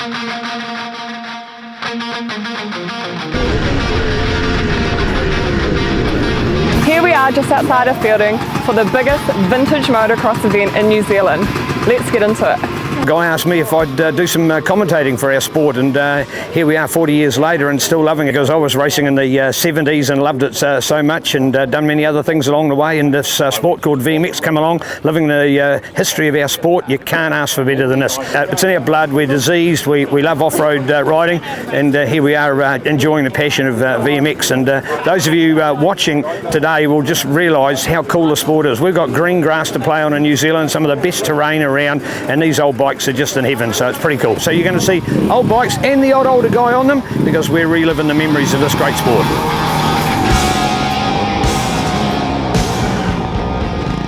Here we are just outside of Fielding for the biggest vintage motocross event in New Zealand. Let's get into it. A guy asked me if I'd do some commentating for our sport, and here we are 40 years later and still loving it, because I was racing in the 70s and loved it so much, and done many other things along the way, and this sport called VMX come along, living the history of our sport. You can't ask for better than this. It's in our blood, we're diseased, we love off-road riding, and here we are enjoying the passion of VMX, and those of you watching today will just realise how cool the sport is. We've got green grass to play on in New Zealand, some of the best terrain around, and these old bikes are just in heaven, so it's pretty cool. So you're going to see old bikes and the older guy on them, because we're reliving the memories of this great sport.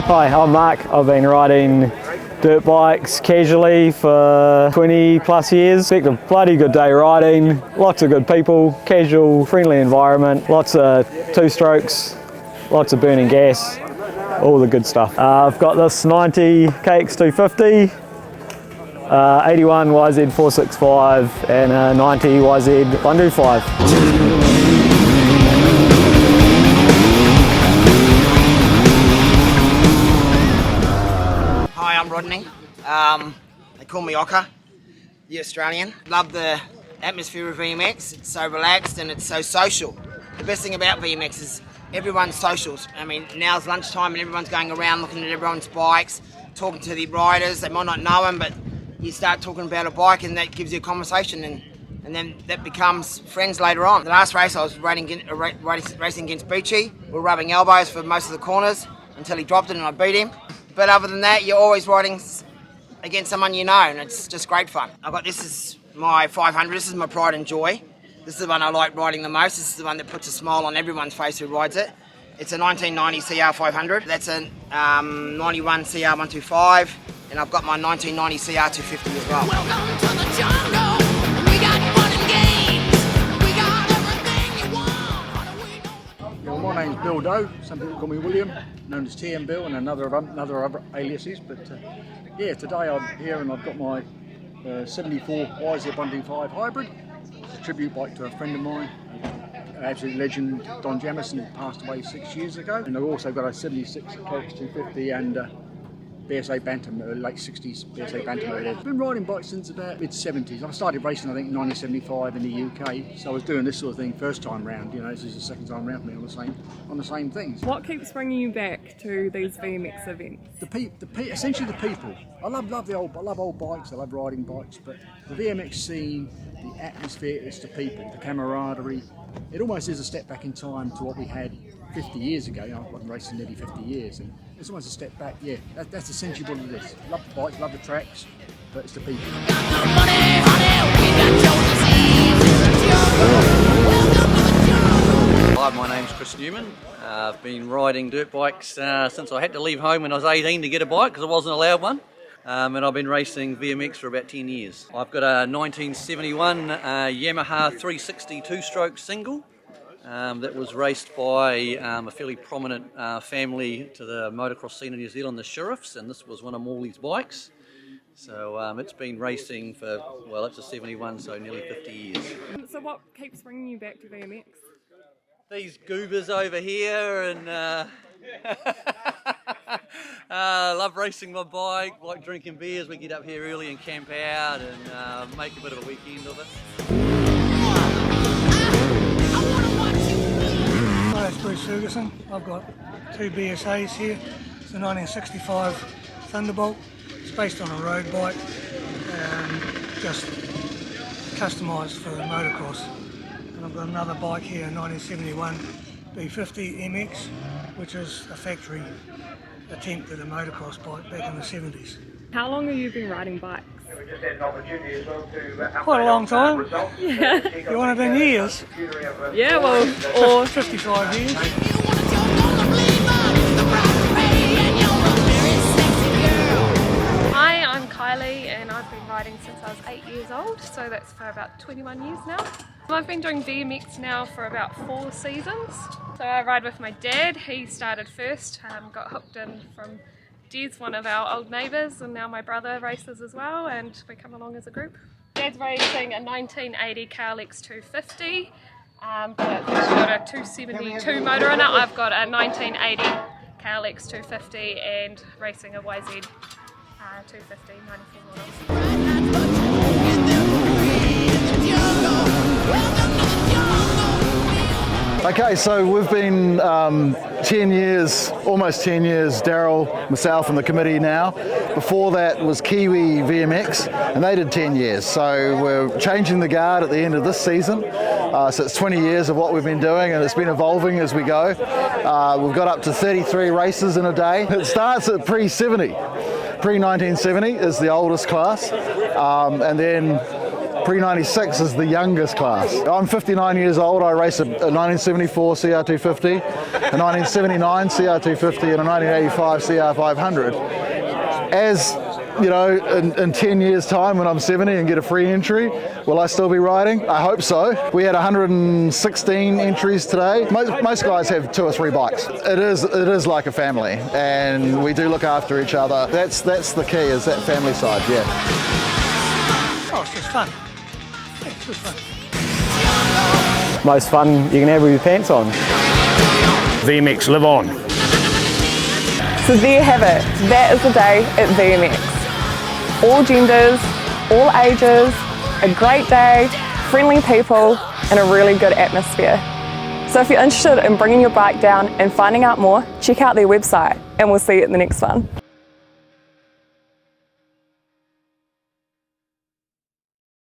Hi, I'm Mark. I've been riding dirt bikes casually for 20 plus years. Expect a bloody good day riding, lots of good people, casual, friendly environment, lots of two-strokes, lots of burning gas, all the good stuff. I've got this 90 KX250, 81 YZ 465 and a 90 YZ 125. Hi, I'm Rodney. They call me Ocker, the Australian. Love the atmosphere of VMX. It's so relaxed and it's so social. The best thing about VMX is everyone's socials. I mean, now's lunchtime and everyone's going around looking at everyone's bikes, talking to the riders. They might not know them, but you start talking about a bike and that gives you a conversation, and then that becomes friends later on. The last race I was racing against Beechy. We were rubbing elbows for most of the corners until he dropped it and I beat him. But other than that, you're always riding against someone you know, and it's just great fun. This is my 500, this is my pride and joy. This is the one I like riding the most. This is the one that puts a smile on everyone's face who rides it. It's a 1990 CR500. That's a 91 CR125. And I've got my 1990 CR250 as well. Welcome to the jungle. We got fun and games. We got everything you want. How do we know? Well, my name's Bill Doe. Some people call me William, known as TM Bill, and another other aliases. But yeah, today I'm here and I've got my 74 YZ125 hybrid. It's a tribute bike to a friend of mine, absolute legend Don Jamison, who passed away 6 years ago. And I've also got a 76 KX250 and BSA Bantam, late 60s BSA Bantam. I've been riding bikes since about mid-70s. I started racing, I think, in 1975 in the UK. So I was doing this sort of thing first time round. You know, this is the second time round for me on the same things. What keeps bringing you back to these VMX events? Essentially the people. I love old bikes. I love riding bikes, but the VMX scene, the atmosphere, it's the people, the camaraderie. It almost is a step back in time to what we had 50 years ago. You know, I've been racing nearly 50 years, and it's almost a step back. Yeah, that's essentially what it is. Love the bikes, love the tracks, but it's the people. Hi, my name's Chris Newman. I've been riding dirt bikes since I had to leave home when I was 18 to get a bike because I wasn't allowed one. And I've been racing VMX for about 10 years. I've got a 1971 Yamaha 360 two-stroke single that was raced by a fairly prominent family to the motocross scene in New Zealand, the Sheriffs, and this was one of Morley's bikes. So it's been racing for, well, it's a 71, so nearly 50 years. So what keeps bringing you back to VMX? These goobers over here, and love racing my bike, like drinking beers. We get up here early and camp out and make a bit of a weekend of it. Hi, it's Bruce Ferguson. I've got two BSAs here. It's a 1965 Thunderbolt. It's based on a road bike, just customised for motocross. And I've got another bike here, a 1971 B50 MX, which is a factory attempt at a motocross bike back in the 70s. How long have you been riding bikes? Quite a long time. Yeah. You want it in years? Yeah, well, or 55 years. Hi, I'm Kylie and I've been riding since I was 8 years old, so that's for about 21 years now. I've been doing VMX now for about 4 seasons. So I ride with my dad. He started first, got hooked in from Des, one of our old neighbours, and now my brother races as well, and we come along as a group. Dad's racing a 1980 Kylie 250. But he's got a 272 motor in it. I've got a 1980 Kylie 250 and racing a YZ 250 94 models. Okay, so we've been 10 years, almost 10 years, Daryl, myself and the committee now. Before that was Kiwi VMX, and they did 10 years. So we're changing the guard at the end of this season. So it's 20 years of what we've been doing, and it's been evolving as we go. We've got up to 33 races in a day. It starts at pre-70. Pre-1970 is the oldest class, and then pre-96 is the youngest class. I'm 59 years old. I race a 1974 CR250, a 1979 CR250 and a 1985 CR500. As you know, in 10 years time when I'm 70 and get a free entry, will I still be riding? I hope so. We had 116 entries today. Most guys have 2 or 3 bikes. It is like a family, and we do look after each other. That's the key, is that family side, yeah. Oh, it's just fun. Yeah, it's just fun. Most fun you can have with your pants on. VMX, live on. So there you have it. That is the day at VMX. All genders, all ages, a great day, friendly people, and a really good atmosphere. So if you're interested in bringing your bike down and finding out more, check out their website, and we'll see you at the next one.